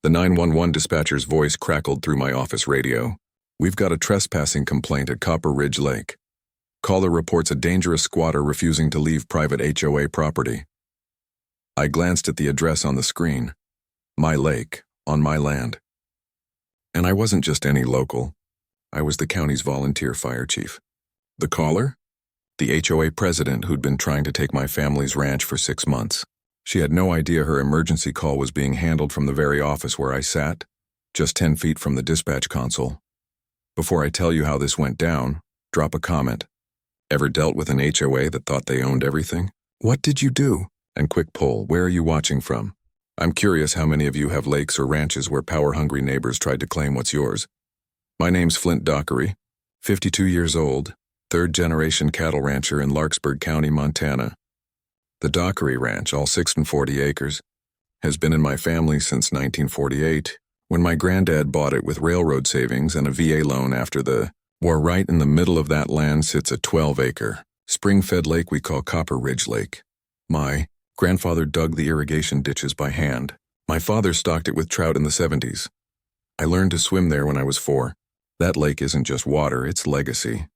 The 911 dispatcher's voice crackled through my office radio. "We've got a trespassing complaint at Copper Ridge Lake. Caller reports a dangerous squatter refusing to leave private HOA property." I glanced at the address on the screen. My lake, on my land. And I wasn't just any local. I was the county's volunteer fire chief. The caller? The HOA president who'd been trying to take my family's ranch for 6 months. She had no idea her emergency call was being handled from the very office where I sat, just 10 feet from the dispatch console. Before I tell you how this went down, drop a comment. Ever dealt with an HOA that thought they owned everything? What did you do? And quick poll, where are you watching from? I'm curious how many of you have lakes or ranches where power-hungry neighbors tried to claim what's yours. My name's Flint Dockery, 52 years old, third-generation cattle rancher in Larkspur County, Montana. The Dockery Ranch, all 46 acres, has been in my family since 1948, when my granddad bought it with railroad savings and a VA loan after the war. Right in the middle of that land sits a 12-acre, spring-fed lake we call Copper Ridge Lake. My grandfather dug the irrigation ditches by hand. My father stocked it with trout in the 70s. I learned to swim there when I was 4. That lake isn't just water, it's legacy.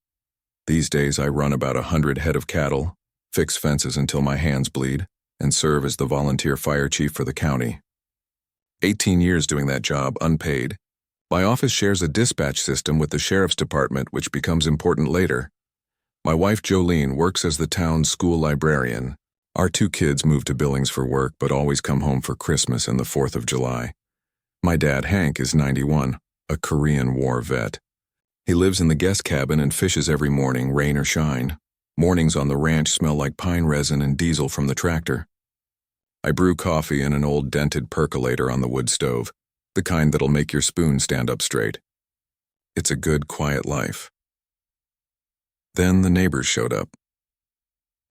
These days I run about 100 head of cattle, fix fences until my hands bleed, and serve as the volunteer fire chief for the county. 18 years doing that job, unpaid. My office shares a dispatch system with the sheriff's department, which becomes important later. My wife Jolene works as the town's school librarian. Our 2 kids move to Billings for work but always come home for Christmas and the 4th of July. My dad, Hank, is 91, a Korean War vet. He lives in the guest cabin and fishes every morning, rain or shine. Mornings on the ranch smell like pine resin and diesel from the tractor. I brew coffee in an old dented percolator on the wood stove, the kind that'll make your spoon stand up straight. It's a good, quiet life. Then the neighbors showed up.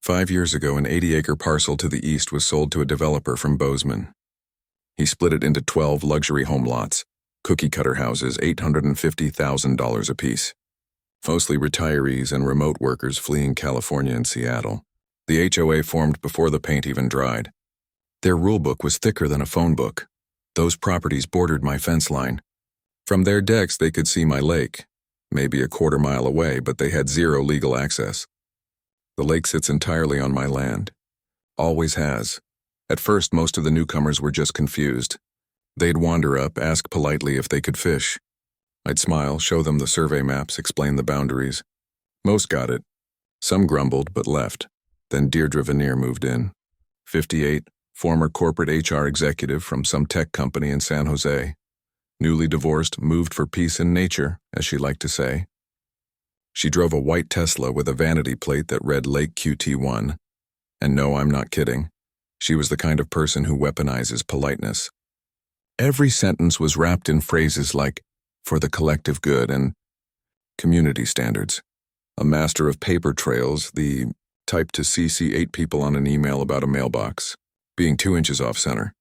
5 years ago, an 80-acre parcel to the east was sold to a developer from Bozeman. He split it into 12 luxury home lots, cookie-cutter houses, $850,000 apiece. Mostly retirees and remote workers fleeing California and Seattle. The HOA formed before the paint even dried. Their rulebook was thicker than a phone book. Those properties bordered my fence line. From their decks they could see my lake, maybe a quarter mile away, but they had zero legal access. The lake sits entirely on my land. Always has. At first, most of the newcomers were just confused. They'd wander up, ask politely if they could fish. I'd smile, show them the survey maps, explain the boundaries. Most got it. Some grumbled, but left. Then Deirdre Veneer moved in. 58, former corporate HR executive from some tech company in San Jose. Newly divorced, moved for peace and nature, as she liked to say. She drove a white Tesla with a vanity plate that read Lake QT1. And no, I'm not kidding. She was the kind of person who weaponizes politeness. Every sentence was wrapped in phrases like, "for the collective good," and community standards. A master of paper trails, the type to CC 8 people on an email about a mailbox, being 2 inches off center.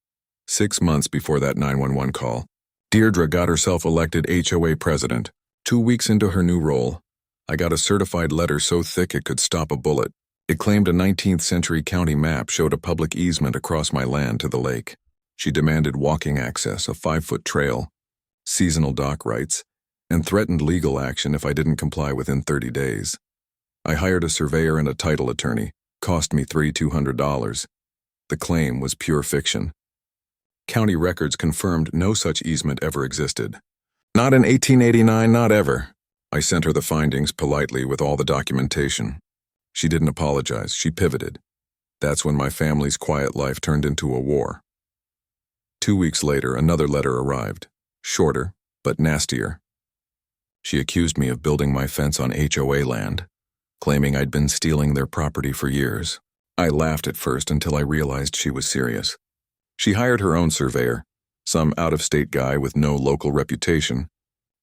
6 months before that 911 call, Deirdre got herself elected HOA president. 2 weeks into her new role, I got a certified letter so thick it could stop a bullet. It claimed a 19th century county map showed a public easement across my land to the lake. She demanded walking access, a 5-foot trail, seasonal dock rights, and threatened legal action if I didn't comply within 30 days. I hired a surveyor and a title attorney, cost me $3,200. The claim was pure fiction. County records confirmed no such easement ever existed. Not in 1889, not ever. I sent her the findings politely with all the documentation. She didn't apologize, she pivoted. That's when my family's quiet life turned into a war. 2 weeks later, another letter arrived. Shorter, but nastier. She accused me of building my fence on HOA land, claiming I'd been stealing their property for years. I laughed at first until I realized she was serious. She hired her own surveyor, some out-of-state guy with no local reputation,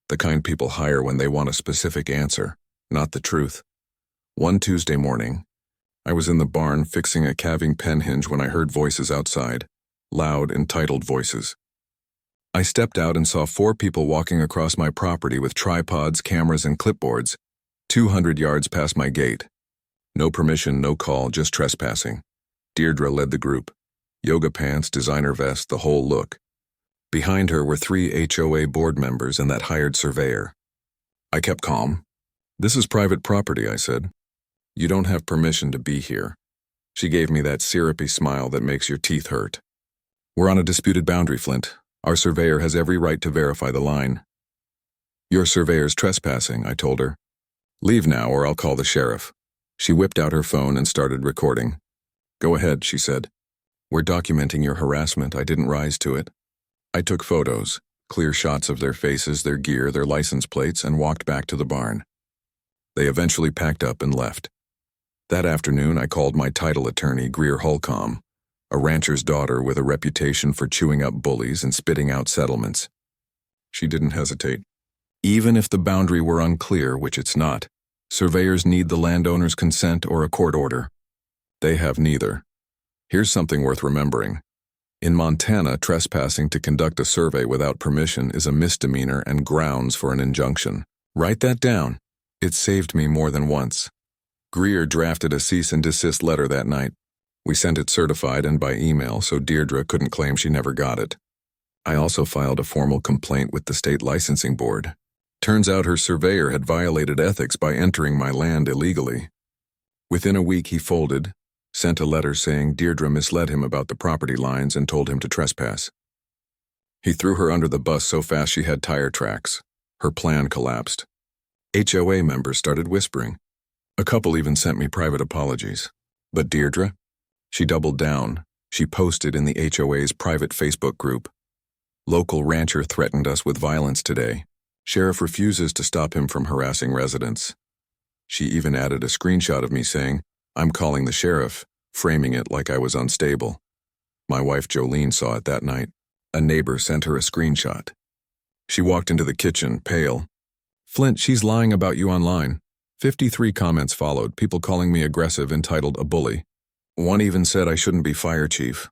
the kind people hire when they want a specific answer, not the truth. One Tuesday morning, I was in the barn fixing a calving pen hinge when I heard voices outside, loud, entitled voices. I stepped out and saw 4 people walking across my property with tripods, cameras, and clipboards, 200 yards past my gate. No permission, no call, just trespassing. Deirdre led the group. Yoga pants, designer vest, the whole look. Behind her were 3 HOA board members and that hired surveyor. I kept calm. "This is private property," I said. "You don't have permission to be here." She gave me that syrupy smile that makes your teeth hurt. "We're on a disputed boundary, Flint. Our surveyor has every right to verify the line." "Your surveyor's trespassing," I told her. "Leave now or I'll call the sheriff." She whipped out her phone and started recording. "Go ahead," she said. "We're documenting your harassment. I didn't rise to it." I took photos, clear shots of their faces, their gear, their license plates, and walked back to the barn. They eventually packed up and left. That afternoon, I called my title attorney, Greer Holcomb, a rancher's daughter with a reputation for chewing up bullies and spitting out settlements. She didn't hesitate. Even if the boundary were unclear, which it's not, surveyors need the landowner's consent or a court order. They have neither. Here's something worth remembering. In Montana, trespassing to conduct a survey without permission is a misdemeanor and grounds for an injunction. Write that down. It saved me more than once. Greer drafted a cease and desist letter that night. We sent it certified and by email so Deirdre couldn't claim she never got it. I also filed a formal complaint with the state licensing board. Turns out her surveyor had violated ethics by entering my land illegally. Within a week he folded, sent a letter saying Deirdre misled him about the property lines and told him to trespass. He threw her under the bus so fast she had tire tracks. Her plan collapsed. HOA members started whispering. A couple even sent me private apologies. But Deirdre? She doubled down. She posted in the HOA's private Facebook group. "Local rancher threatened us with violence today. Sheriff refuses to stop him from harassing residents." She even added a screenshot of me saying, "I'm calling the sheriff," framing it like I was unstable. My wife Jolene saw it that night. A neighbor sent her a screenshot. She walked into the kitchen, pale. "Flint, she's lying about you online." 53 comments followed, people calling me aggressive, entitled a bully. One even said I shouldn't be fire chief.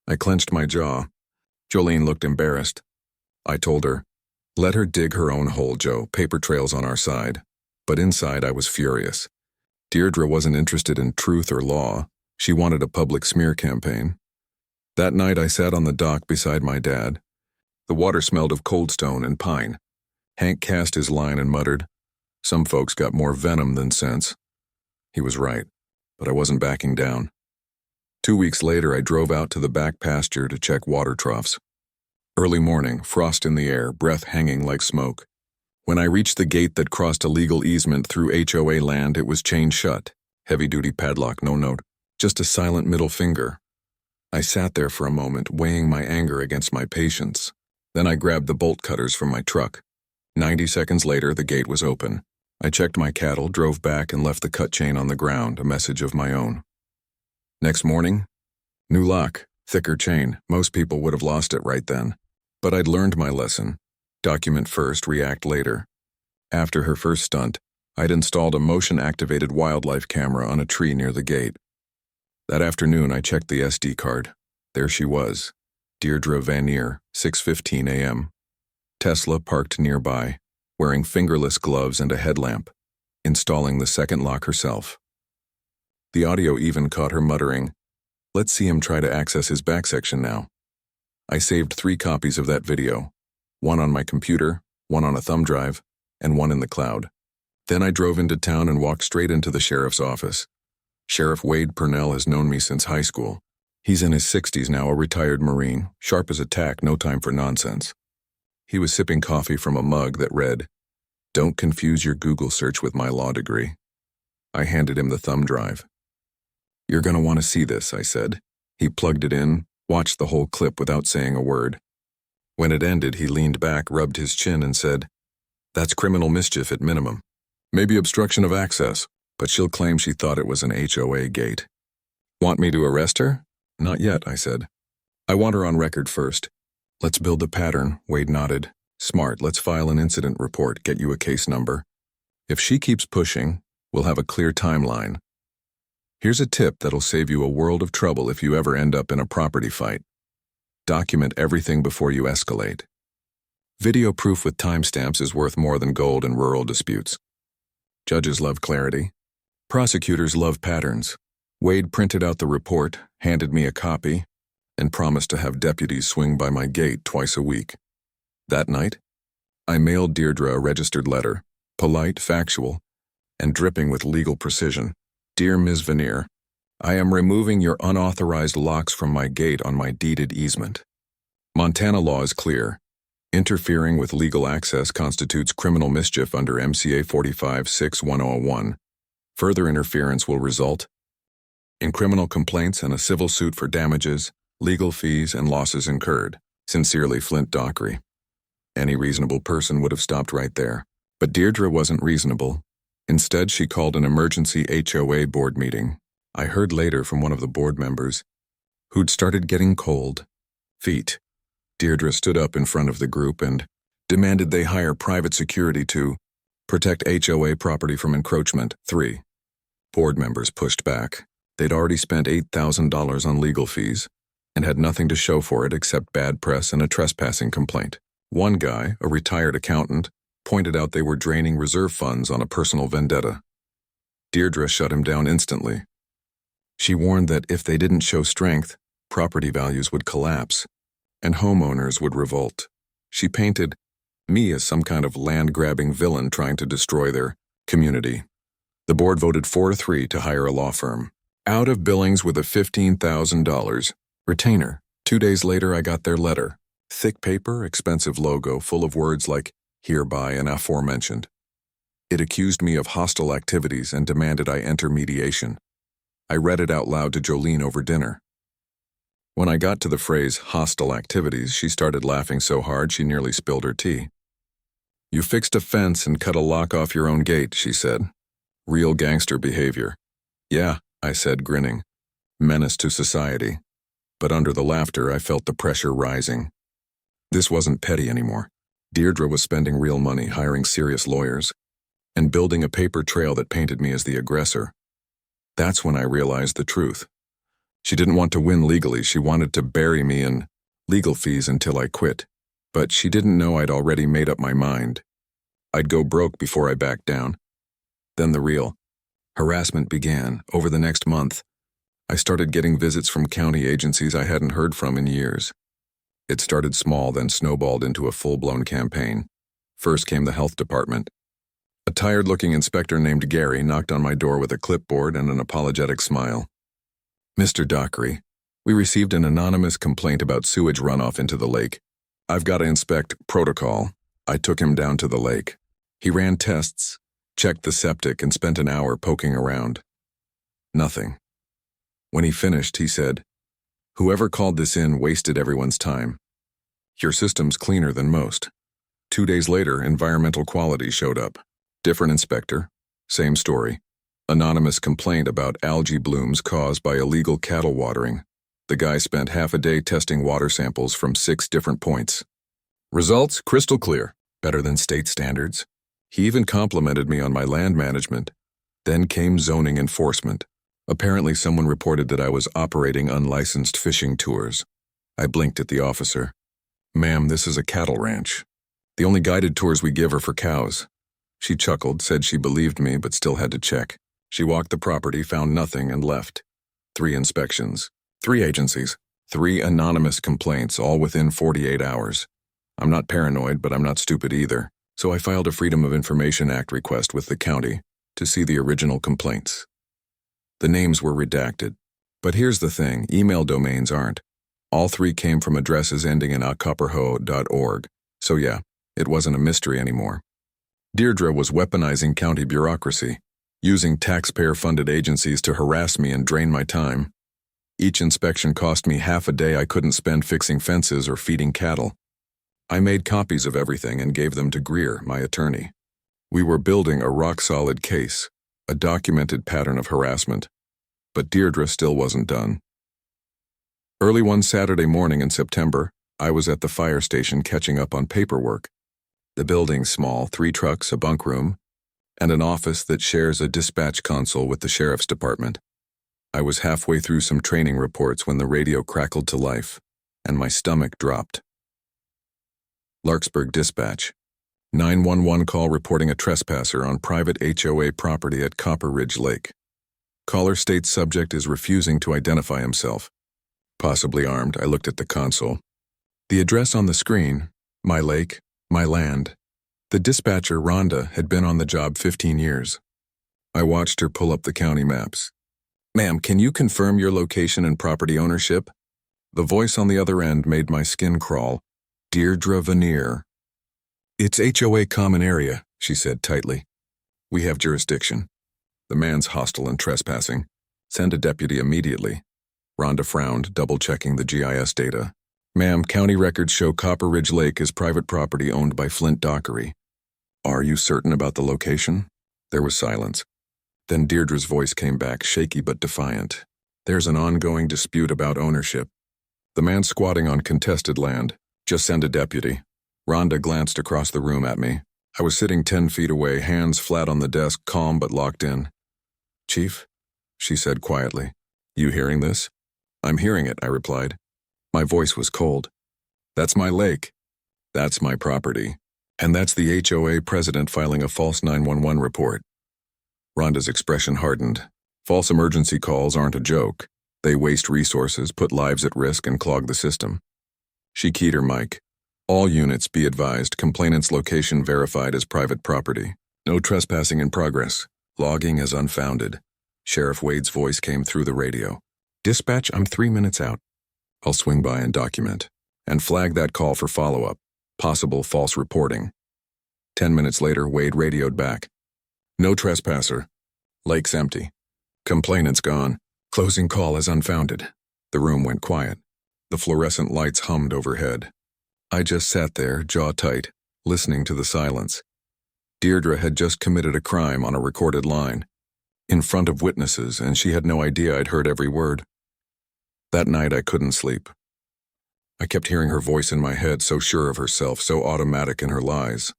I clenched my jaw. Jolene looked embarrassed. I told her, "Let her dig her own hole, Joe, paper trails on our side." But inside I was furious. Deirdre wasn't interested in truth or law. She wanted a public smear campaign. That night I sat on the dock beside my dad. The water smelled of cold stone and pine. Hank cast his line and muttered, "Some folks got more venom than sense." He was right, but I wasn't backing down. 2 weeks later I drove out to the back pasture to check water troughs. Early morning, frost in the air, breath hanging like smoke. When I reached the gate that crossed a legal easement through HOA land, it was chained shut. Heavy-duty padlock, no note. Just a silent middle finger. I sat there for a moment, weighing my anger against my patience. Then I grabbed the bolt cutters from my truck. 90 seconds later, the gate was open. I checked my cattle, drove back, and left the cut chain on the ground, a message of my own. Next morning, new lock, thicker chain. Most people would have lost it right then. But I'd learned my lesson. Document first, react later. After her first stunt, I'd installed a motion-activated wildlife camera on a tree near the gate. That afternoon, I checked the SD card. There she was, Deirdre Vanier, 6:15 a.m. Tesla parked nearby, wearing fingerless gloves and a headlamp, installing the second lock herself. The audio even caught her muttering, "Let's see him try to access his back section now." I saved 3 copies of that video, one on my computer, one on a thumb drive, and one in the cloud. Then I drove into town and walked straight into the sheriff's office. Sheriff Wade Purnell has known me since high school. He's in his 60s now, a retired Marine, sharp as a tack, no time for nonsense. He was sipping coffee from a mug that read, "Don't confuse your Google search with my law degree." I handed him the thumb drive. "You're going to want to see this," I said. He plugged it in, watched the whole clip without saying a word. When it ended, he leaned back, rubbed his chin, and said, "That's criminal mischief at minimum. Maybe obstruction of access, but she'll claim she thought it was an HOA gate." "Want me to arrest her?" "Not yet," I said. "I want her on record first." "Let's build a pattern," Wade nodded. "Smart, let's file an incident report, get you a case number. If she keeps pushing, we'll have a clear timeline. Here's a tip that'll save you a world of trouble if you ever end up in a property fight. Document everything before you escalate. Video proof with timestamps is worth more than gold in rural disputes. Judges love clarity. Prosecutors love patterns. Wade printed out the report, handed me a copy. and promised to have deputies swing by my gate twice a week. That night, I mailed Deirdre a registered letter, polite, factual, and dripping with legal precision. Dear Ms. Veneer, I am removing your unauthorized locks from my gate on my deeded easement. Montana law is clear. Interfering with legal access constitutes criminal mischief under MCA 45-6-1001. Further interference will result in criminal complaints and a civil suit for damages, legal fees, and losses incurred. Sincerely, Flint Dockery. Any reasonable person would have stopped right there. But Deirdre wasn't reasonable. Instead, she called an emergency HOA board meeting. I heard later from one of the board members who'd started getting cold feet. Deirdre stood up in front of the group and demanded they hire private security to protect HOA property from encroachment. 3. Board members pushed back. They'd already spent $8,000 on legal fees and had nothing to show for it except bad press and a trespassing complaint. One guy, a retired accountant, pointed out they were draining reserve funds on a personal vendetta. Deirdre shut him down instantly. She warned that if they didn't show strength, property values would collapse and homeowners would revolt. She painted me as some kind of land-grabbing villain trying to destroy their community. The board voted 4-3 to hire a law firm. Out of Billings with a $15,000 retainer. 2 days later, I got their letter. Thick paper, expensive logo, full of words like hereby and aforementioned. It accused me of hostile activities and demanded I enter mediation. I read it out loud to Jolene over dinner. When I got to the phrase hostile activities, she started laughing so hard she nearly spilled her tea. You fixed a fence and cut a lock off your own gate, she said. Real gangster behavior. Yeah, I said, grinning. Menace to society. But under the laughter, I felt the pressure rising. This wasn't petty anymore. Deirdre was spending real money, hiring serious lawyers, and building a paper trail that painted me as the aggressor. That's when I realized the truth. She didn't want to win legally. She wanted to bury me in legal fees until I quit. But she didn't know I'd already made up my mind. I'd go broke before I backed down. Then the real harassment began. Over the next month, I started getting visits from county agencies I hadn't heard from in years. It started small, then snowballed into a full-blown campaign. First came the health department. A tired-looking inspector named Gary knocked on my door with a clipboard and an apologetic smile. Mr. Dockery, we received an anonymous complaint about sewage runoff into the lake. I've got to inspect protocol. I took him down to the lake. He ran tests, checked the septic, and spent an hour poking around. Nothing. When he finished, he said, "Whoever called this in wasted everyone's time. Your system's cleaner than most." 2 days later, environmental quality showed up. Different inspector, same story. Anonymous complaint about algae blooms caused by illegal cattle watering. The guy spent half a day testing water samples from 6 different points. Results crystal clear, better than state standards. He even complimented me on my land management. Then came zoning enforcement. Apparently someone reported that I was operating unlicensed fishing tours. I blinked at the officer. "Ma'am, this is a cattle ranch. The only guided tours we give are for cows." She chuckled, said she believed me, but still had to check. She walked the property, found nothing, and left. 3 inspections, 3 agencies, 3 anonymous complaints, all within 48 hours. I'm not paranoid, but I'm not stupid either, so I filed a Freedom of Information Act request with the county to see the original complaints. The names were redacted. But here's the thing, email domains aren't. All 3 came from addresses ending in acopperho.org, so yeah, it wasn't a mystery anymore. Deirdre was weaponizing county bureaucracy, using taxpayer-funded agencies to harass me and drain my time. Each inspection cost me half a day I couldn't spend fixing fences or feeding cattle. I made copies of everything and gave them to Greer, my attorney. We were building a rock-solid case, a documented pattern of harassment. But Deirdre still wasn't done. Early one Saturday morning in September, I was at the fire station catching up on paperwork. The building's small, 3 trucks, a bunk room, and an office that shares a dispatch console with the sheriff's department. I was halfway through some training reports when the radio crackled to life, and my stomach dropped. Larkspur Dispatch. 911 call reporting a trespasser on private HOA property at Copper Ridge Lake. Caller states subject is refusing to identify himself. Possibly armed, I looked at the console. The address on the screen, my lake, my land. The dispatcher, Rhonda, had been on the job 15 years. I watched her pull up the county maps. "Ma'am, can you confirm your location and property ownership?" The voice on the other end made my skin crawl. Deirdre Veneer. "It's HOA common area," she said tightly. "We have jurisdiction. The man's hostile and trespassing. Send a deputy immediately." Rhonda frowned, double-checking the GIS data. "Ma'am, county records show Copper Ridge Lake is private property owned by Flint Dockery." "Are you certain about the location?" There was silence. Then Deirdre's voice came back, shaky but defiant. "There's an ongoing dispute about ownership. The man's squatting on contested land. Just send a deputy." Rhonda glanced across the room at me. I was sitting 10 feet away, hands flat on the desk, calm but locked in. "Chief," she said quietly. "You hearing this?" "I'm hearing it," I replied. My voice was cold. "That's my lake. That's my property. And that's the HOA president filing a false 911 report." Rhonda's expression hardened. False emergency calls aren't a joke. They waste resources, put lives at risk, and clog the system. She keyed her mic. "All units be advised, complainant's location verified as private property. No trespassing in progress. Logging as unfounded." Sheriff Wade's voice came through the radio. "Dispatch, I'm 3 minutes out. I'll swing by and document. And flag that call for follow-up. Possible false reporting." 10 minutes later, Wade radioed back. "No trespasser. Lake's empty. Complainant's gone. Closing call as unfounded." The room went quiet. The fluorescent lights hummed overhead. I just sat there, jaw tight, listening to the silence. Deirdre had just committed a crime on a recorded line, in front of witnesses, and she had no idea I'd heard every word. That night I couldn't sleep. I kept hearing her voice in my head, so sure of herself, so automatic in her lies.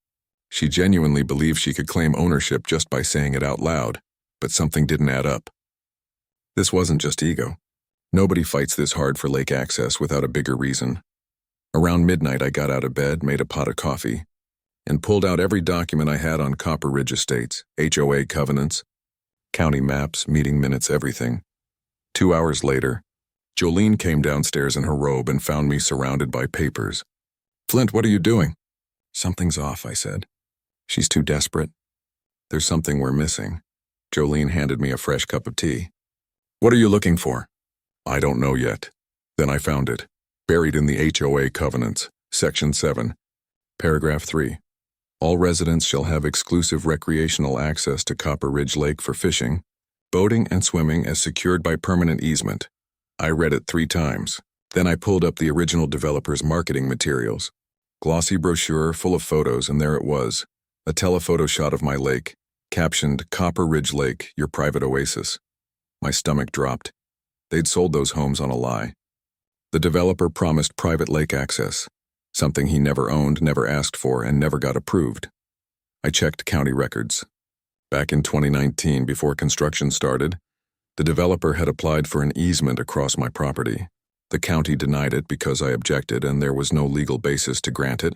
She genuinely believed she could claim ownership just by saying it out loud, but something didn't add up. This wasn't just ego. Nobody fights this hard for lake access without a bigger reason. Around midnight, I got out of bed, made a pot of coffee, and pulled out every document I had on Copper Ridge Estates, HOA covenants, county maps, meeting minutes, everything. 2 hours later, Jolene came downstairs in her robe and found me surrounded by papers. "Flint, what are you doing?" "Something's off," I said. "She's too desperate. There's something we're missing." Jolene handed me a fresh cup of tea. "What are you looking for?" "I don't know yet." Then I found it, buried in the HOA covenants, Section 7, Paragraph 3. "All residents shall have exclusive recreational access to Copper Ridge Lake for fishing, boating, and swimming as secured by permanent easement." I read it 3 times. Then I pulled up the original developer's marketing materials. Glossy brochure full of photos, and there it was, a telephoto shot of my lake, captioned "Copper Ridge Lake, your private oasis." My stomach dropped. They'd sold those homes on a lie. The developer promised private lake access, something he never owned, never asked for, and never got approved. I checked county records. Back in 2019, before construction started, the developer had applied for an easement across my property. The county denied it because I objected and there was no legal basis to grant it,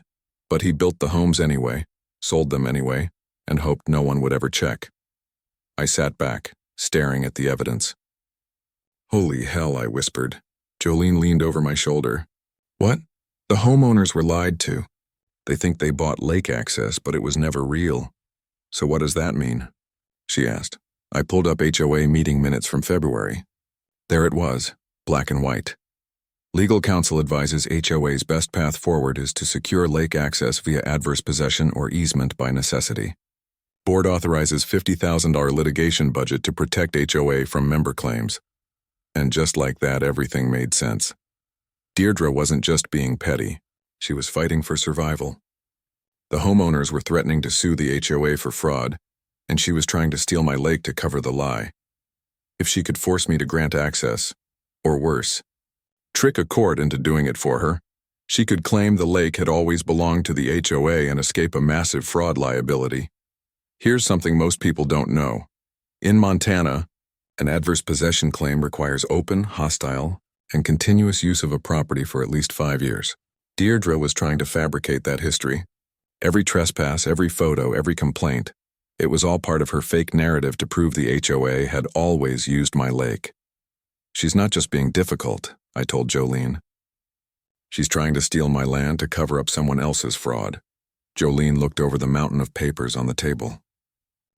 but he built the homes anyway, sold them anyway, and hoped no one would ever check. I sat back, staring at the evidence. "Holy hell," I whispered. Jolene leaned over my shoulder. "What?" "The homeowners were lied to. They think they bought lake access, but it was never real." "So what does that mean?" she asked. I pulled up HOA meeting minutes from February. There it was, black and white. Legal counsel advises HOA's best path forward is to secure lake access via adverse possession or easement by necessity. Board authorizes $50,000 litigation budget to protect HOA from member claims. And just like that, everything made sense. Deirdre wasn't just being petty. She was fighting for survival. The homeowners were threatening to sue the HOA for fraud, and she was trying to steal my lake to cover the lie. If she could force me to grant access, or worse, trick a court into doing it for her, she could claim the lake had always belonged to the HOA and escape a massive fraud liability. Here's something most people don't know. In Montana, an adverse possession claim requires open, hostile, and continuous use of a property for at least 5 years. Deirdre was trying to fabricate that history. Every trespass, every photo, every complaint, it was all part of her fake narrative to prove the HOA had always used my lake. She's not just being difficult, I told Jolene. She's trying to steal my land to cover up someone else's fraud. Jolene looked over the mountain of papers on the table.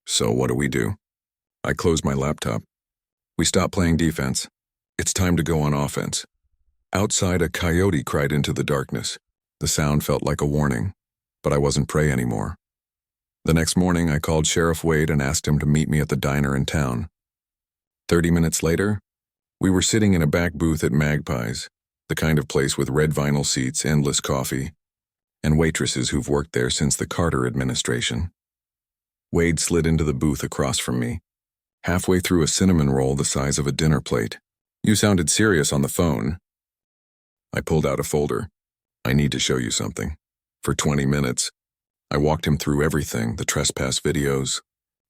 So what do we do? I closed my laptop. We stopped playing defense. It's time to go on offense. Outside, a coyote cried into the darkness. The sound felt like a warning, but I wasn't prey anymore. The next morning, I called Sheriff Wade and asked him to meet me at the diner in town. 30 minutes later, we were sitting in a back booth at Magpie's, the kind of place with red vinyl seats, endless coffee, and waitresses who've worked there since the Carter administration. Wade slid into the booth across from me, halfway through a cinnamon roll the size of a dinner plate. You sounded serious on the phone. I pulled out a folder. I need to show you something. For 20 minutes, I walked him through everything, the trespass videos,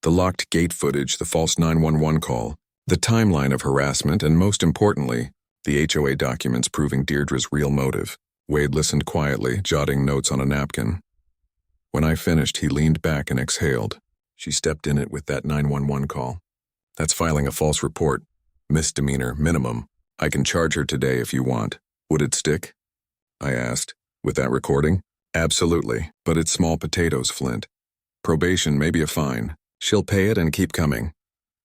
the locked gate footage, the false 911 call, the timeline of harassment, and most importantly, the HOA documents proving Deirdre's real motive. Wade listened quietly, jotting notes on a napkin. When I finished, he leaned back and exhaled. She stepped in it with that 911 call. That's filing a false report. Misdemeanor, minimum. I can charge her today if you want. Would it stick? I asked. With that recording? Absolutely, but it's small potatoes, Flint. Probation, maybe a fine. She'll pay it and keep coming.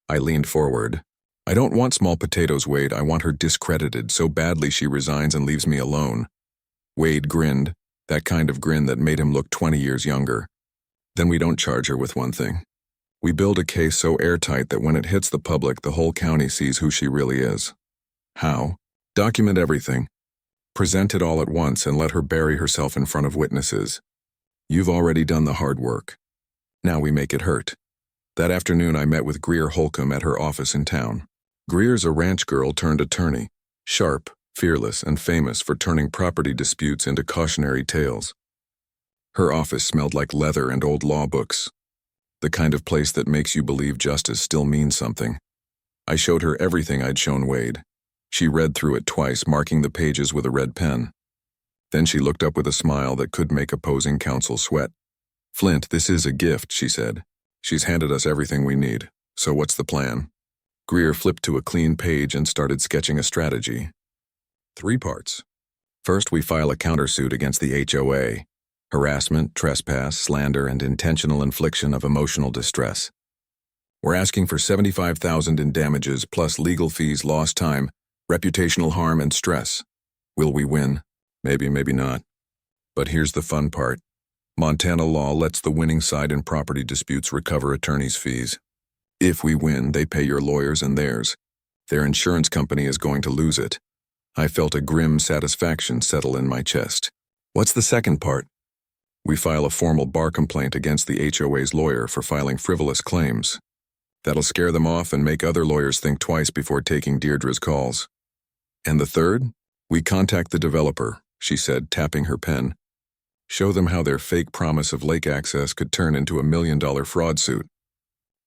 I leaned forward. I don't want small potatoes, Wade. I want her discredited so badly she resigns and leaves me alone. Wade grinned, that kind of grin that made him look 20 years younger. Then we don't charge her with one thing. We build a case so airtight that when it hits the public, the whole county sees who she really is. How? Document everything. Present it all at once and let her bury herself in front of witnesses. You've already done the hard work. Now we make it hurt. That afternoon I met with Greer Holcomb at her office in town. Greer's a ranch girl turned attorney, sharp, fearless, and famous for turning property disputes into cautionary tales. Her office smelled like leather and old law books, the kind of place that makes you believe justice still means something. I showed her everything I'd shown Wade. She read through it twice, marking the pages with a red pen. Then she looked up with a smile that could make opposing counsel sweat. Flint, this is a gift, she said. She's handed us everything we need. So what's the plan? Greer flipped to a clean page and started sketching a strategy. 3 parts. First, we file a countersuit against the HOA. Harassment, trespass, slander, and intentional infliction of emotional distress. We're asking for $75,000 in damages plus legal fees, lost time, reputational harm, and stress. Will we win? Maybe, maybe not. But here's the fun part. Montana law lets the winning side in property disputes recover attorney's fees. If we win, they pay your lawyers and theirs. Their insurance company is going to lose it. I felt a grim satisfaction settle in my chest. What's the second part? We file a formal bar complaint against the HOA's lawyer for filing frivolous claims. That'll scare them off and make other lawyers think twice before taking Deirdre's calls. And the third? We contact the developer, she said, tapping her pen. Show them how their fake promise of lake access could turn into a $1 million fraud suit.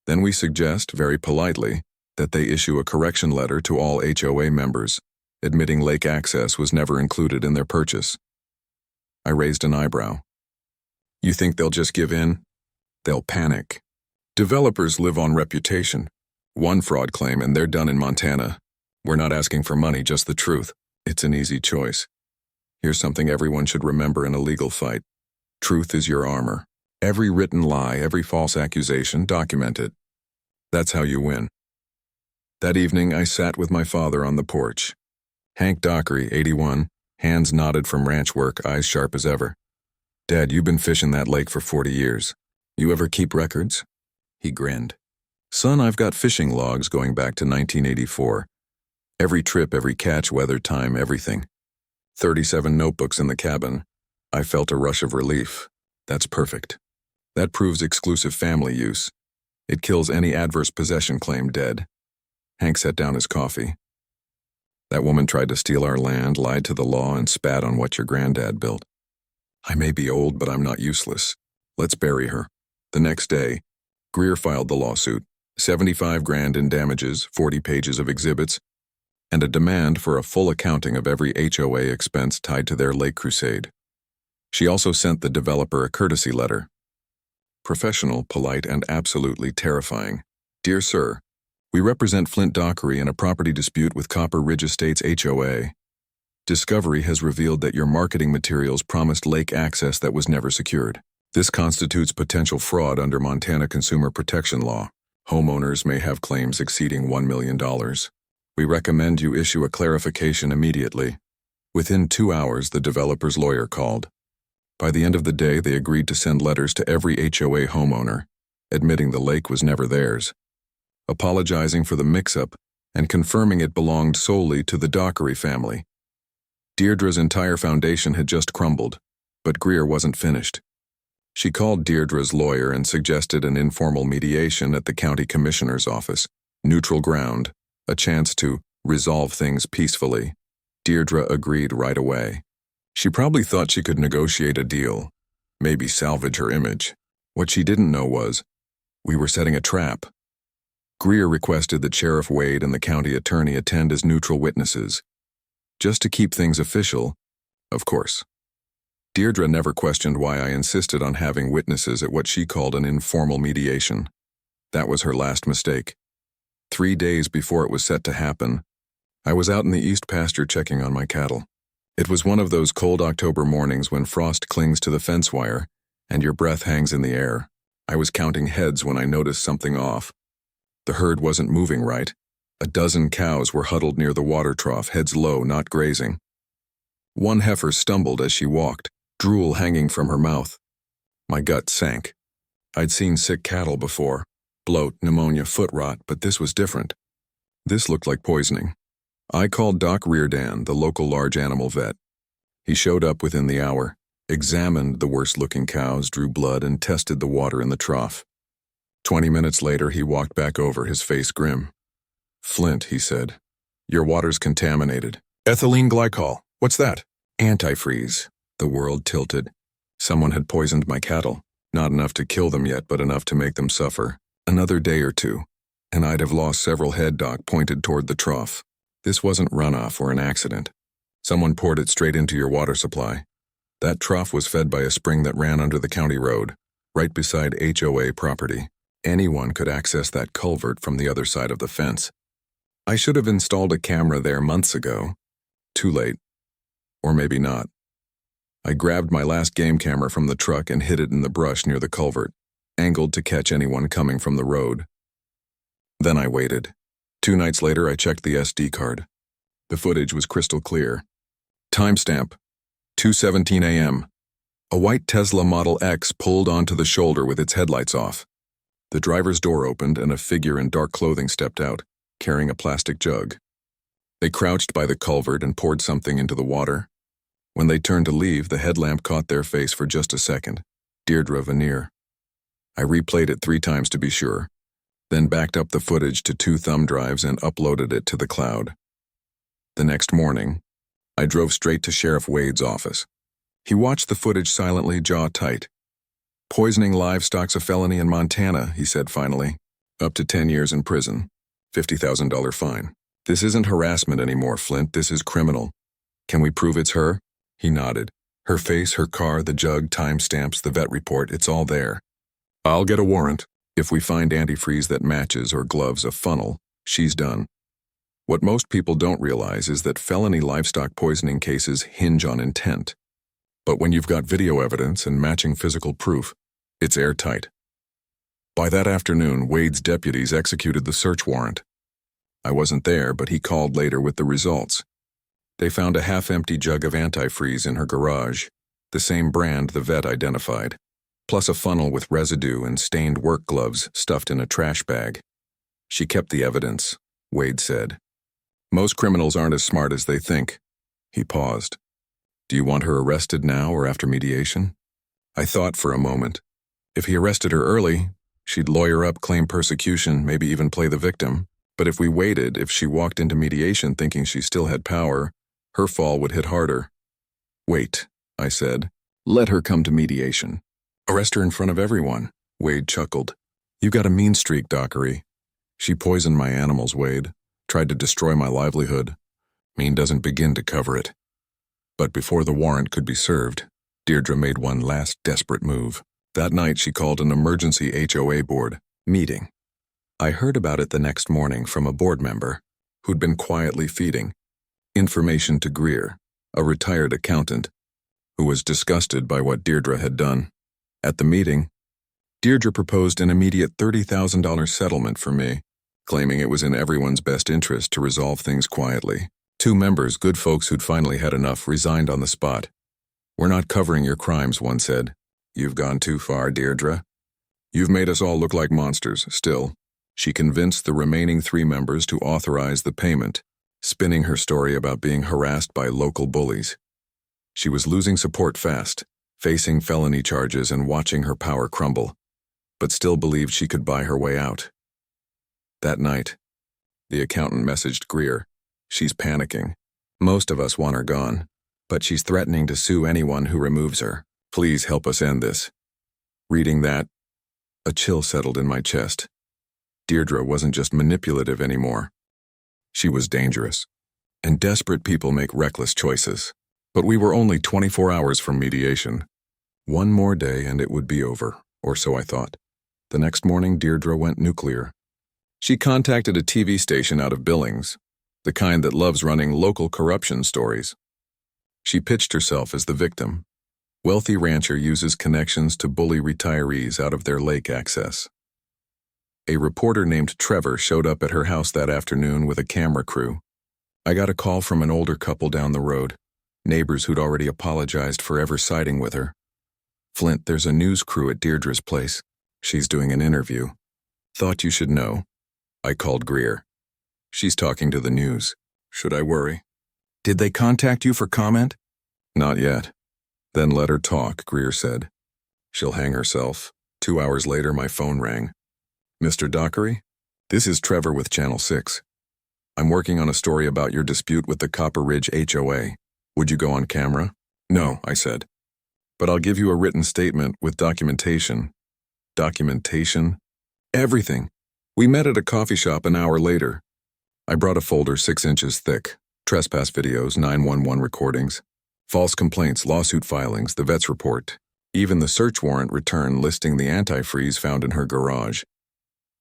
Then we suggest, very politely, that they issue a correction letter to all HOA members, admitting lake access was never included in their purchase. I raised an eyebrow. You think they'll just give in? They'll panic. Developers live on reputation. One fraud claim and they're done in Montana. We're not asking for money, just the truth. It's an easy choice. Here's something everyone should remember in a legal fight. Truth is your armor. Every written lie, every false accusation, document it. That's how you win. That evening, I sat with my father on the porch. Hank Dockery, 81, hands knotted from ranch work, eyes sharp as ever. Dad, you've been fishing that lake for 40 years. You ever keep records? He grinned. Son, I've got fishing logs going back to 1984. Every trip, every catch, weather, time, everything. 37 notebooks in the cabin. I felt a rush of relief. That's perfect. That proves exclusive family use. It kills any adverse possession claim dead. Hank set down his coffee. That woman tried to steal our land, lied to the law, and spat on what your granddad built. I may be old, but I'm not useless. Let's bury her. The next day, Greer filed the lawsuit. $75,000 in damages, 40 pages of exhibits, and a demand for a full accounting of every HOA expense tied to their lake crusade. She also sent the developer a courtesy letter. Professional, polite, and absolutely terrifying. Dear Sir, we represent Flint Dockery in a property dispute with Copper Ridge Estates HOA. Discovery has revealed that your marketing materials promised lake access that was never secured. This constitutes potential fraud under Montana Consumer Protection Law. Homeowners may have claims exceeding $1 million. We recommend you issue a clarification immediately. Within 2 hours, the developer's lawyer called. By the end of the day, they agreed to send letters to every HOA homeowner, admitting the lake was never theirs, apologizing for the mix-up, and confirming it belonged solely to the Dockery family. Deirdre's entire foundation had just crumbled, but Greer wasn't finished. She called Deirdre's lawyer and suggested an informal mediation at the county commissioner's office. Neutral ground, a chance to resolve things peacefully. Deirdre agreed right away. She probably thought she could negotiate a deal, maybe salvage her image. What she didn't know was, we were setting a trap. Greer requested that Sheriff Wade and the county attorney attend as neutral witnesses, just to keep things official, of course. Deirdre never questioned why I insisted on having witnesses at what she called an informal mediation. That was her last mistake. 3 days before it was set to happen, I was out in the east pasture checking on my cattle. It was one of those cold October mornings when frost clings to the fence wire and your breath hangs in the air. I was counting heads when I noticed something off. The herd wasn't moving right. A dozen cows were huddled near the water trough, heads low, not grazing. One heifer stumbled as she walked, drool hanging from her mouth. My gut sank. I'd seen sick cattle before, bloat, pneumonia, foot rot, but this was different. This looked like poisoning. I called Doc Reardon, the local large animal vet. He showed up within the hour, examined the worst-looking cows, drew blood, and tested the water in the trough. 20 minutes later, he walked back over, his face grim. "Flint," he said, "your water's contaminated." "Ethylene glycol. What's that?" "Antifreeze." The world tilted. Someone had poisoned my cattle. Not enough to kill them yet, but enough to make them suffer. Another day or two, and I'd have lost several head. Doc pointed toward the trough. This wasn't runoff or an accident. Someone poured it straight into your water supply. That trough was fed by a spring that ran under the county road, right beside HOA property. Anyone could access that culvert from the other side of the fence. I should have installed a camera there months ago. Too late. Or maybe not. I grabbed my last game camera from the truck and hid it in the brush near the culvert, angled to catch anyone coming from the road. Then I waited. 2 nights later, I checked the SD card. The footage was crystal clear. Timestamp, 2:17 a.m. A white Tesla Model X pulled onto the shoulder with its headlights off. The driver's door opened and a figure in dark clothing stepped out, carrying a plastic jug. They crouched by the culvert and poured something into the water. When they turned to leave, the headlamp caught their face for just a second. Deirdre Veneer. I replayed it 3 times to be sure, then backed up the footage to 2 thumb drives and uploaded it to the cloud. The next morning, I drove straight to Sheriff Wade's office. He watched the footage silently, jaw tight. "Poisoning livestock's a felony in Montana," he said finally. "Up to 10 years in prison. $50,000 fine. This isn't harassment anymore, Flint. This is criminal. Can we prove it's her?" He nodded. "Her face, her car, the jug, timestamps, the vet report, it's all there. I'll get a warrant. If we find antifreeze that matches or gloves a funnel, she's done." What most people don't realize is that felony livestock poisoning cases hinge on intent. But when you've got video evidence and matching physical proof, it's airtight. By that afternoon, Wade's deputies executed the search warrant. I wasn't there, but he called later with the results. They found a half-empty jug of antifreeze in her garage, the same brand the vet identified, plus a funnel with residue and stained work gloves stuffed in a trash bag. "She kept the evidence," Wade said. "Most criminals aren't as smart as they think." He paused. "Do you want her arrested now or after mediation?" I thought for a moment. If he arrested her early, she'd lawyer up, claim persecution, maybe even play the victim. But if we waited, if she walked into mediation thinking she still had power, her fall would hit harder. "Wait," I said. "Let her come to mediation. Arrest her in front of everyone." Wade chuckled. "You got a mean streak, Dockery. She poisoned my animals, Wade. Tried to destroy my livelihood. Mean doesn't begin to cover it." But before the warrant could be served, Deirdre made one last desperate move. That night she called an emergency HOA board meeting. I heard about it the next morning from a board member who'd been quietly feeding information to Greer. a retired accountant, who was disgusted by what Deirdre had done. At the meeting, Deirdre proposed an immediate $30,000 settlement for me, claiming it was in everyone's best interest to resolve things quietly. Two members, good folks who'd finally had enough, resigned on the spot. "We're not covering your crimes," one said. "You've gone too far, Deirdre. You've made us all look like monsters." Still, she convinced the remaining three members to authorize the payment, spinning her story about being harassed by local bullies. She was losing support fast, facing felony charges and watching her power crumble, but still believed she could buy her way out. That night, the accountant messaged Greer. "She's panicking. Most of us want her gone, but she's threatening to sue anyone who removes her. Please help us end this." Reading that, a chill settled in my chest. Deirdre wasn't just manipulative anymore. She was dangerous, and desperate people make reckless choices. But we were only 24 hours from mediation. One more day and it would be over, or so I thought. The next morning, Deirdre went nuclear. She contacted a TV station out of Billings, the kind that loves running local corruption stories. She pitched herself as the victim. Wealthy rancher uses connections to bully retirees out of their lake access. A reporter named Trevor showed up at her house that afternoon with a camera crew. I got a call from an older couple down the road, neighbors who'd already apologized for ever siding with her. "Flint, there's a news crew at Deirdre's place. She's doing an interview. Thought you should know." I called Greer. "She's talking to the news. Should I worry?" "Did they contact you for comment?" "Not yet." "Then let her talk," Greer said. "She'll hang herself." 2 hours later, my phone rang. "Mr. Dockery? This is Trevor with Channel 6. I'm working on a story about your dispute with the Copper Ridge HOA. Would you go on camera?" "No," I said. "But I'll give you a written statement with documentation." "Documentation?" "Everything. We met at a coffee shop an hour later." I brought a folder 6 inches thick. Trespass videos, 911 recordings, false complaints, lawsuit filings, the vet's report, even the search warrant return listing the antifreeze found in her garage.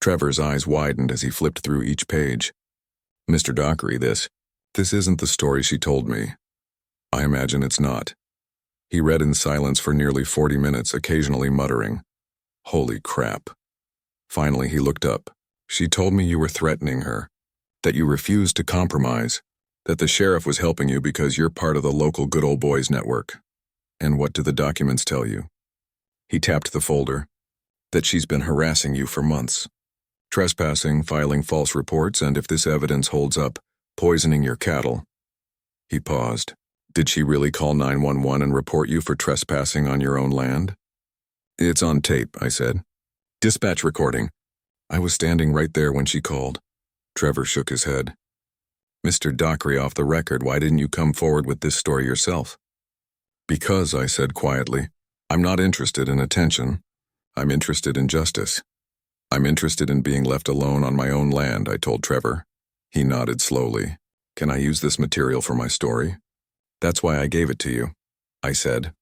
Trevor's eyes widened as he flipped through each page. "Mr. Dockery, this isn't the story she told me." "I imagine it's not." He read in silence for nearly 40 minutes, occasionally muttering, "Holy crap." Finally, he looked up. "She told me you were threatening her, that you refused to compromise, that the sheriff was helping you because you're part of the local good old boys network. And what do the documents tell you?" He tapped the folder. "That she's been harassing you for months. Trespassing, filing false reports, and if this evidence holds up, poisoning your cattle." He paused. "Did she really call 911 and report you for trespassing on your own land?" "It's on tape," I said. "Dispatch recording." "I was standing right there when she called." Trevor shook his head. "Mr. Dockery, off the record, why didn't you come forward with this story yourself?" "Because," I said quietly, "I'm not interested in attention. I'm interested in justice. I'm interested in being left alone on my own land," I told Trevor. He nodded slowly. "Can I use this material for my story?" "That's why I gave it to you," I said.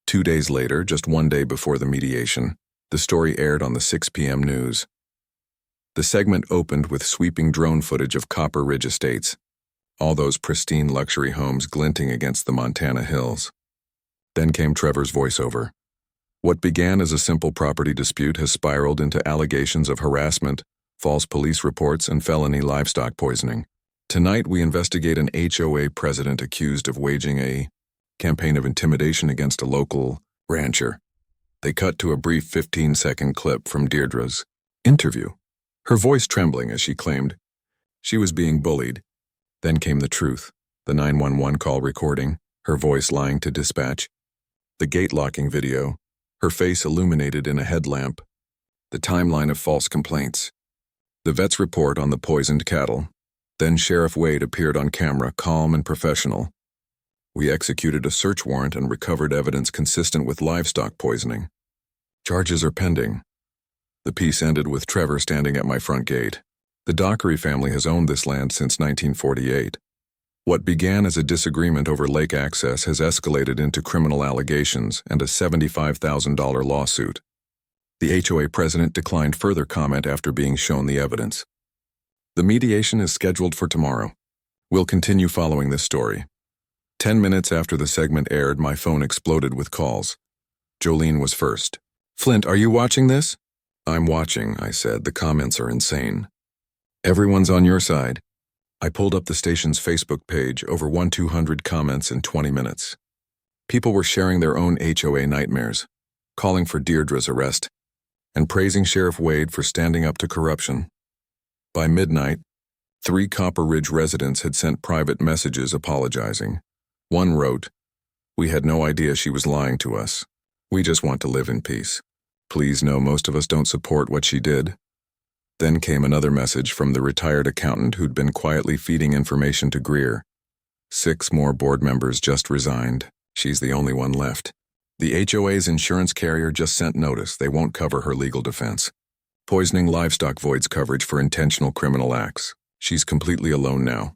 2 days later, just 1 day before the mediation, the story aired on the 6 p.m. news. The segment opened with sweeping drone footage of Copper Ridge Estates, all those pristine luxury homes glinting against the Montana hills. Then came Trevor's voiceover. What began as a simple property dispute has spiraled into allegations of harassment, false police reports, and felony livestock poisoning. Tonight, we investigate an HOA president accused of waging a campaign of intimidation against a local rancher. They cut to a brief 15-second clip from Deirdre's interview, her voice trembling as she claimed she was being bullied. Then came the truth, the 911 call recording, her voice lying to dispatch, the gate-locking video, her face illuminated in a headlamp, the timeline of false complaints, the vet's report on the poisoned cattle. Then Sheriff Wade appeared on camera, calm and professional. We executed a search warrant and recovered evidence consistent with livestock poisoning. Charges are pending. The piece ended with Trevor standing at my front gate. The Dockery family has owned this land since 1948. What began as a disagreement over lake access has escalated into criminal allegations and a $75,000 lawsuit. The HOA president declined further comment after being shown the evidence. The mediation is scheduled for tomorrow. We'll continue following this story. 10 minutes after the segment aired, my phone exploded with calls. Jolene was first. "Flint, are you watching this?" "I'm watching," I said. "The comments are insane." "Everyone's on your side." I pulled up the station's Facebook page, over 1,200 comments in 20 minutes. People were sharing their own HOA nightmares, calling for Deirdre's arrest, and praising Sheriff Wade for standing up to corruption. By midnight, 3 Copper Ridge residents had sent private messages apologizing. One wrote, "We had no idea she was lying to us. We just want to live in peace. Please know most of us don't support what she did." Then came another message from the retired accountant who'd been quietly feeding information to Greer. 6 more board members just resigned. She's the only one left. The HOA's insurance carrier just sent notice they won't cover her legal defense. Poisoning livestock voids coverage for intentional criminal acts. She's completely alone now.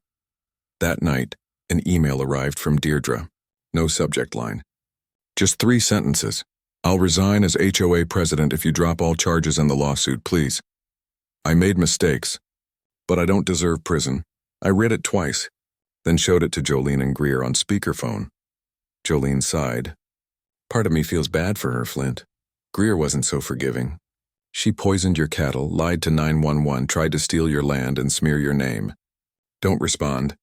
That night, an email arrived from Deirdre. No subject line. Just 3 sentences. "I'll resign as HOA president if you drop all charges in the lawsuit, please. I made mistakes, but I don't deserve prison." I read it twice, then showed it to Jolene and Greer on speakerphone. Jolene sighed. "Part of me feels bad for her, Flint. Greer wasn't so forgiving. She poisoned your cattle, lied to 911, tried to steal your land and smear your name. Don't respond.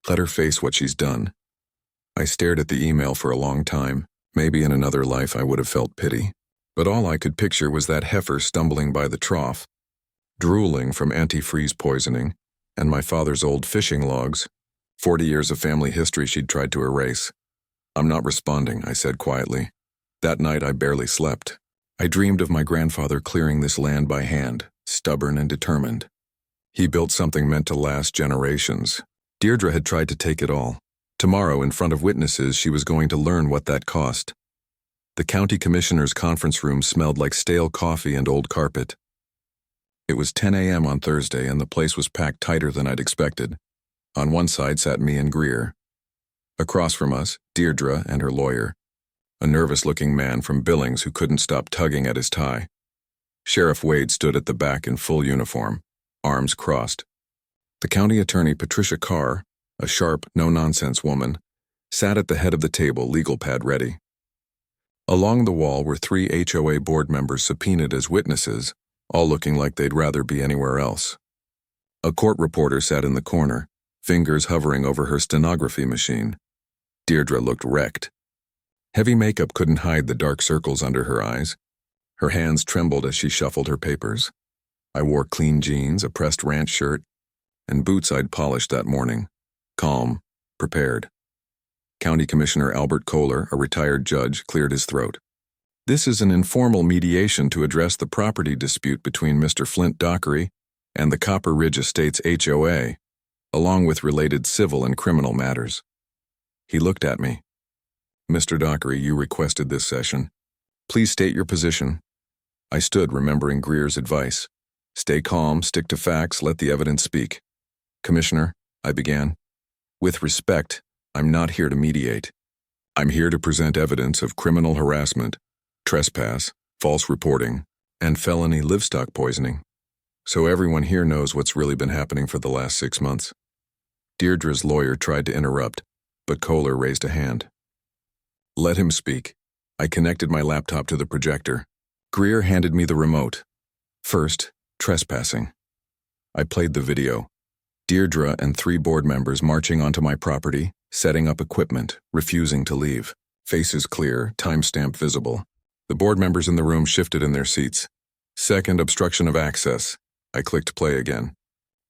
Let her face what she's done." I stared at the email for a long time. Maybe in another life I would have felt pity. But all I could picture was that heifer stumbling by the trough, drooling from antifreeze poisoning, and my father's old fishing logs, 40 years of family history she'd tried to erase. "I'm not responding," I said quietly. That night I barely slept. I dreamed of my grandfather clearing this land by hand, stubborn and determined. He built something meant to last generations. Deirdre had tried to take it all. Tomorrow, in front of witnesses, she was going to learn what that cost. The county commissioner's conference room smelled like stale coffee and old carpet. It was 10 a.m. on Thursday, and the place was packed tighter than I'd expected. On one side sat me and Greer. Across from us, Deirdre and her lawyer, a nervous-looking man from Billings who couldn't stop tugging at his tie. Sheriff Wade stood at the back in full uniform, arms crossed. The county attorney, Patricia Carr, a sharp, no-nonsense woman, sat at the head of the table, legal pad ready. Along the wall were 3 HOA board members subpoenaed as witnesses, all looking like they'd rather be anywhere else. A court reporter sat in the corner, fingers hovering over her stenography machine. Deirdre looked wrecked. Heavy makeup couldn't hide the dark circles under her eyes. Her hands trembled as she shuffled her papers. I wore clean jeans, a pressed ranch shirt, and boots I'd polished that morning. Calm, prepared. County Commissioner Albert Kohler, a retired judge, cleared his throat. "This is an informal mediation to address the property dispute between Mr. Flint Dockery and the Copper Ridge Estates HOA, along with related civil and criminal matters." He looked at me. "Mr. Dockery, you requested this session. Please state your position." I stood, remembering Greer's advice. "Stay calm, stick to facts, let the evidence speak." "Commissioner," I began, "with respect, I'm not here to mediate. I'm here to present evidence of criminal harassment, trespass, false reporting, and felony livestock poisoning, so everyone here knows what's really been happening for the last 6 months." Deirdre's lawyer tried to interrupt, but Kohler raised a hand. "Let him speak." I connected my laptop to the projector. Greer handed me the remote. First, trespassing. I played the video. Deirdre and 3 board members marching onto my property, setting up equipment, refusing to leave. Faces clear, timestamp visible. The board members in the room shifted in their seats. Second, obstruction of access. I clicked play again.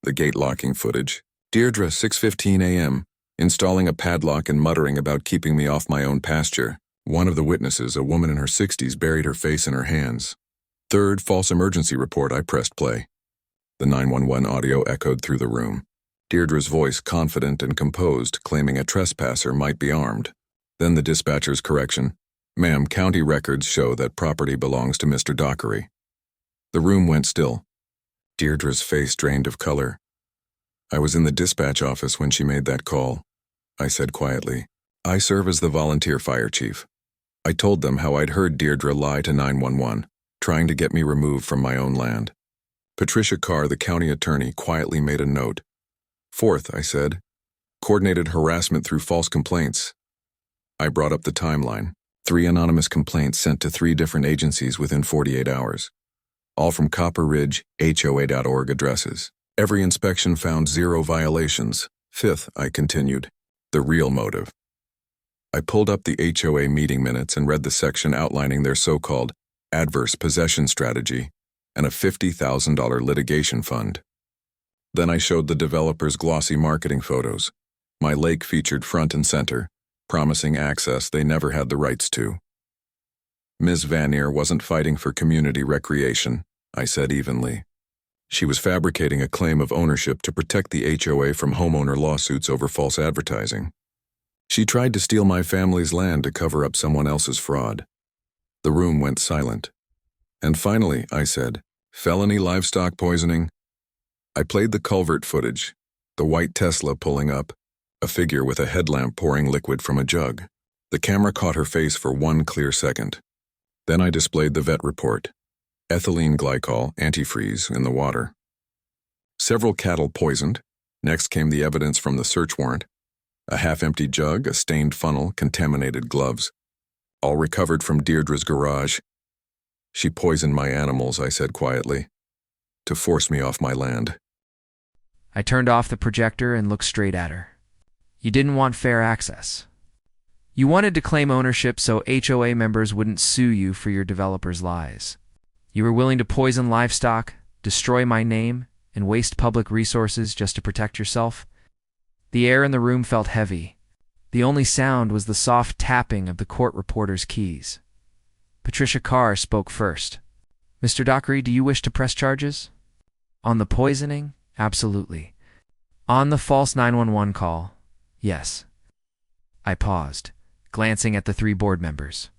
The gate locking footage. Deirdre, 6:15 a.m., installing a padlock and muttering about keeping me off my own pasture. One of the witnesses, a woman in her 60s, buried her face in her hands. Third, false emergency report. I pressed play. The 911 audio echoed through the room. Deirdre's voice, confident and composed, claiming a trespasser might be armed. Then the dispatcher's correction. "Ma'am, county records show that property belongs to Mr. Dockery." The room went still. Deirdre's face drained of color. "I was in the dispatch office when she made that call," I said quietly. "I serve as the volunteer fire chief." I told them how I'd heard Deirdre lie to 911, trying to get me removed from my own land. Patricia Carr, the county attorney, quietly made a note. "Fourth," I said, "coordinated harassment through false complaints, I brought up the timeline. 3 anonymous complaints sent to 3 different agencies within 48 hours. All from Copper Ridge, HOA.org addresses. Every inspection found 0 violations. Fifth, I continued, the real motive. I pulled up the HOA meeting minutes and read the section outlining their so-called adverse possession strategy and a $50,000 litigation fund. Then I showed the developers glossy marketing photos. My lake featured front and center, promising access they never had the rights to. Ms. Vanier wasn't fighting for community recreation, I said evenly. She was fabricating a claim of ownership to protect the HOA from homeowner lawsuits over false advertising. She tried to steal my family's land to cover up someone else's fraud. The room went silent. And finally, I said, felony livestock poisoning. I played the culvert footage, the white Tesla pulling up, a figure with a headlamp pouring liquid from a jug. The camera caught her face for 1 clear second. Then I displayed the vet report. Ethylene glycol, antifreeze, in the water. Several cattle poisoned. Next came the evidence from the search warrant. A half-empty jug, a stained funnel, contaminated gloves. All recovered from Deirdre's garage. She poisoned my animals, I said quietly, to force me off my land. I turned off the projector and looked straight at her. You didn't want fair access. You wanted to claim ownership so HOA members wouldn't sue you for your developer's lies. You were willing to poison livestock, destroy my name, and waste public resources just to protect yourself. The air in the room felt heavy. The only sound was the soft tapping of the court reporter's keys. Patricia Carr spoke first. Mr. Dockery, do you wish to press charges? On the poisoning? Absolutely. On the false 911 call? Yes. I paused, glancing at the 3 board members.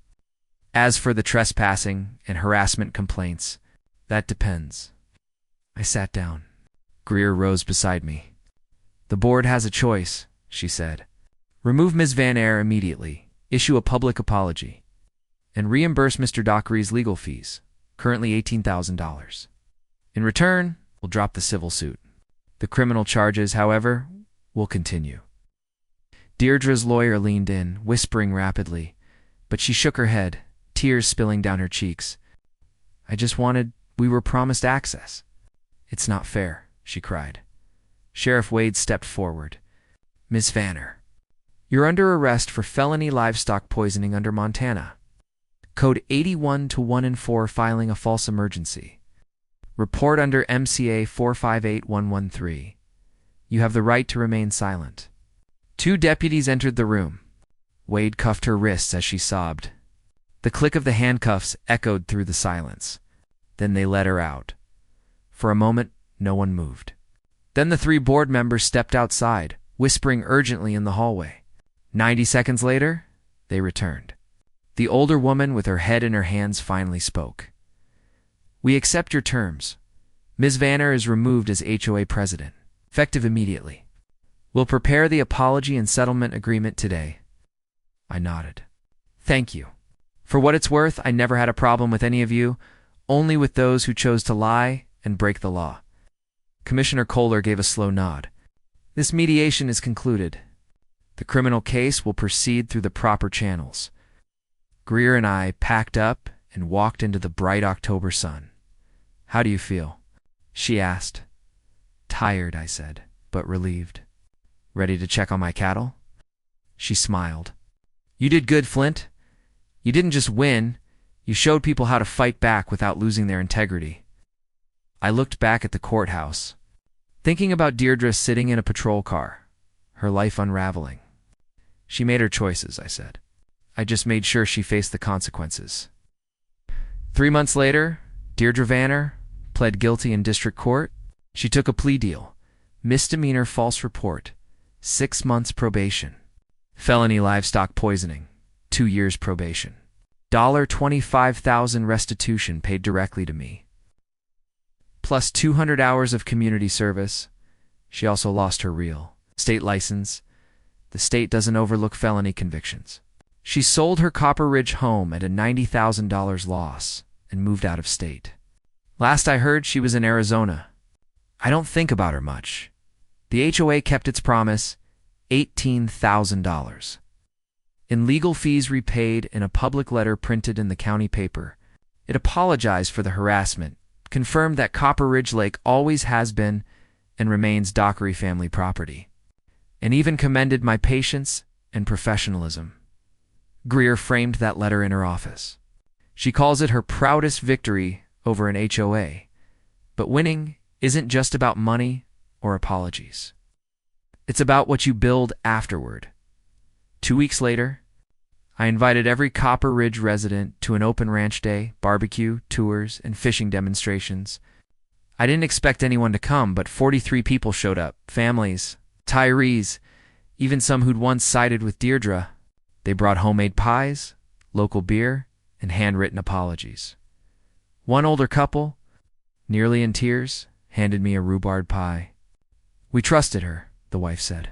As for the trespassing and harassment complaints, that depends. I sat down. Greer rose beside me. The board has a choice, she said. Remove Ms. Vanier immediately, issue a public apology, and reimburse Mr. Dockery's legal fees, currently $18,000. In return, we'll drop the civil suit. The criminal charges, however, will continue. Deirdre's lawyer leaned in, whispering rapidly, but she shook her head, tears spilling down her cheeks. We were promised access. It's not fair, she cried. Sheriff Wade stepped forward. Ms. Vanier, you're under arrest for felony livestock poisoning under Montana. Code 81-1 filing a false emergency. Report under MCA 458113. You have the right to remain silent. 2 deputies entered the room. Wade cuffed her wrists as she sobbed. The click of the handcuffs echoed through the silence. Then they let her out. For a moment, no one moved. Then the 3 board members stepped outside, whispering urgently in the hallway. 90 seconds later, they returned. The older woman with her head in her hands finally spoke. We accept your terms. Ms. Vanier is removed as HOA president, effective immediately. We'll prepare the apology and settlement agreement today. I nodded. Thank you. For what it's worth, I never had a problem with any of you, only with those who chose to lie and break the law. Commissioner Kohler gave a slow nod. This mediation is concluded. The criminal case will proceed through the proper channels. Greer and I packed up and walked into the bright October sun. How do you feel? She asked. Tired, I said, but relieved. Ready to check on my cattle? She smiled. You did good, Flint. You didn't just win, you showed people how to fight back without losing their integrity. I looked back at the courthouse, thinking about Deirdre sitting in a patrol car, her life unraveling. She made her choices, I said. I just made sure she faced the consequences. 3 months later, Deirdre Vanier pled guilty in district court. She took a plea deal, misdemeanor false report, 6 months probation, felony livestock poisoning, 2 years probation, $25,000 restitution paid directly to me, plus 200 hours of community service. She also lost her real estate license. The state doesn't overlook felony convictions. She sold her Copper Ridge home at a $90,000 loss and moved out of state. Last I heard, she was in Arizona. I don't think about her much. The HOA kept its promise, $18,000. In legal fees repaid in a public letter printed in the county paper, it apologized for the harassment, confirmed that Copper Ridge Lake always has been and remains Dockery family property, and even commended my patience and professionalism. Greer framed that letter in her office. She calls it her proudest victory over an HOA. But winning isn't just about money or apologies. It's about what you build afterward. 2 weeks later, I invited every Copper Ridge resident to an open ranch day, barbecue, tours, and fishing demonstrations. I didn't expect anyone to come, but 43 people showed up. Families, retirees, even some who'd once sided with Deirdre. They brought homemade pies, local beer, and handwritten apologies. One older couple, nearly in tears, handed me a rhubarb pie. "We trusted her," the wife said.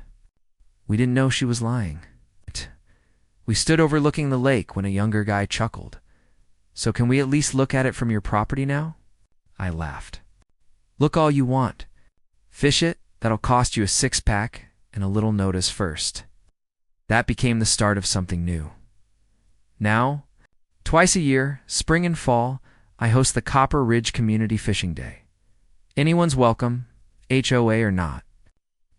"We didn't know she was lying." We stood overlooking the lake when a younger guy chuckled. "So can we at least look at it from your property now?" I laughed. "Look all you want. Fish it, that'll cost you a 6-pack and a little notice first." That became the start of something new. Now, twice a year, spring and fall, I host the Copper Ridge Community Fishing Day. Anyone's welcome, HOA or not.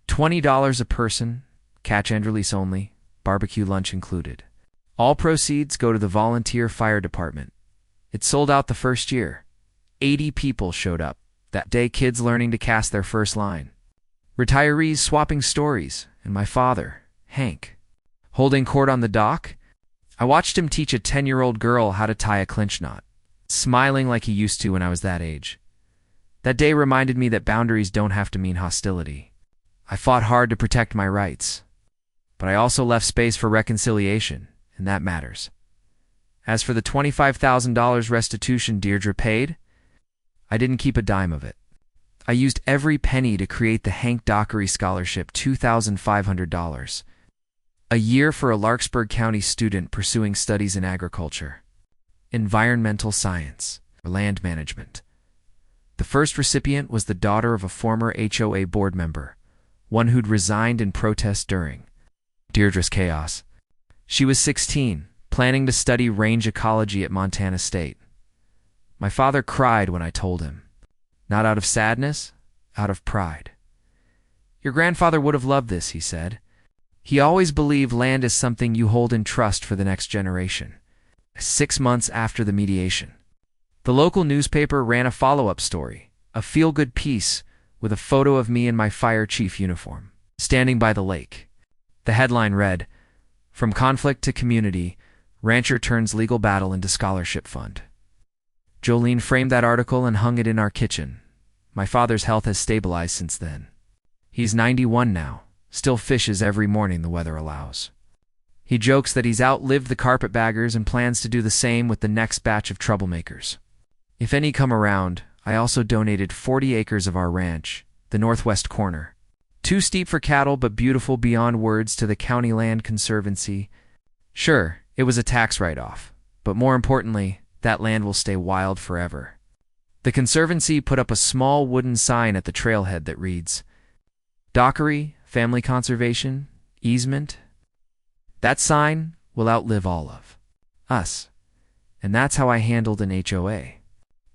$20 a person, catch and release only, barbecue lunch included. All proceeds go to the volunteer fire department. It sold out the first year. 80 people showed up. That day, kids learning to cast their first line. Retirees swapping stories, and my father, Hank, holding court on the dock. I watched him teach a 10-year-old girl how to tie a clinch knot, smiling like he used to when I was that age. That day reminded me that boundaries don't have to mean hostility. I fought hard to protect my rights, but I also left space for reconciliation, and that matters. As for the $25,000 restitution Deirdre paid, I didn't keep a dime of it. I used every penny to create the Hank Dockery Scholarship, $2,500, a year for a Larkspur County student pursuing studies in agriculture, environmental science, or land management. The first recipient was the daughter of a former HOA board member, one who'd resigned in protest during Deirdre's chaos. She was 16, planning to study range ecology at Montana State. My father cried when I told him, not out of sadness, out of pride. "Your grandfather would have loved this," he said. "He always believed land is something you hold in trust for the next generation." 6 months after the mediation, the local newspaper ran a follow-up story, a feel-good piece with a photo of me in my fire chief uniform, standing by the lake. The headline read, "From conflict to community, rancher turns legal battle into scholarship fund." Jolene framed that article and hung it in our kitchen. My father's health has stabilized since then. He's 91 now, still fishes every morning the weather allows. He jokes that he's outlived the carpetbaggers and plans to do the same with the next batch of troublemakers. If any come around, I also donated 40 acres of our ranch, the northwest corner. Too steep for cattle but beautiful beyond words, to the County Land Conservancy. Sure, it was a tax write-off, but more importantly, that land will stay wild forever. The Conservancy put up a small wooden sign at the trailhead that reads, "Dockery, Family Conservation, Easement." That sign will outlive all of us, and that's how I handled an HOA.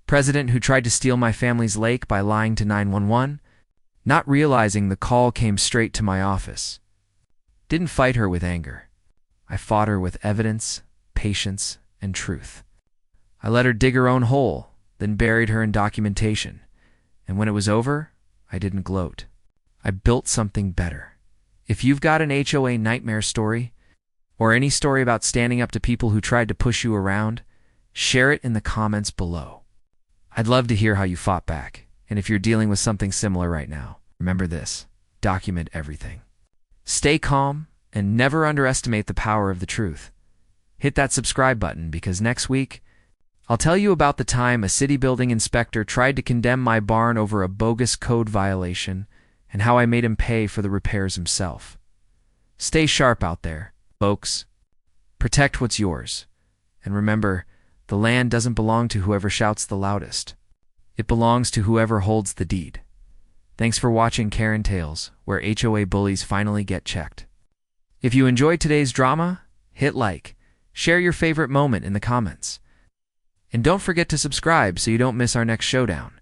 President who tried to steal my family's lake by lying to 911, not realizing the call came straight to my office. Didn't fight her with anger. I fought her with evidence, patience, and truth. I let her dig her own hole, then buried her in documentation. And when it was over, I didn't gloat. I built something better. If you've got an HOA nightmare story, or any story about standing up to people who tried to push you around, share it in the comments below. I'd love to hear how you fought back. And if you're dealing with something similar right now, remember this: document everything. Stay calm and never underestimate the power of the truth. Hit that subscribe button, because next week, I'll tell you about the time a city building inspector tried to condemn my barn over a bogus code violation and how I made him pay for the repairs himself. Stay sharp out there, folks. Protect what's yours. And remember, the land doesn't belong to whoever shouts the loudest. It belongs to whoever holds the deed. Thanks for watching Karen Tales, where HOA bullies finally get checked. If you enjoyed today's drama, hit like, share your favorite moment in the comments. And don't forget to subscribe so you don't miss our next showdown.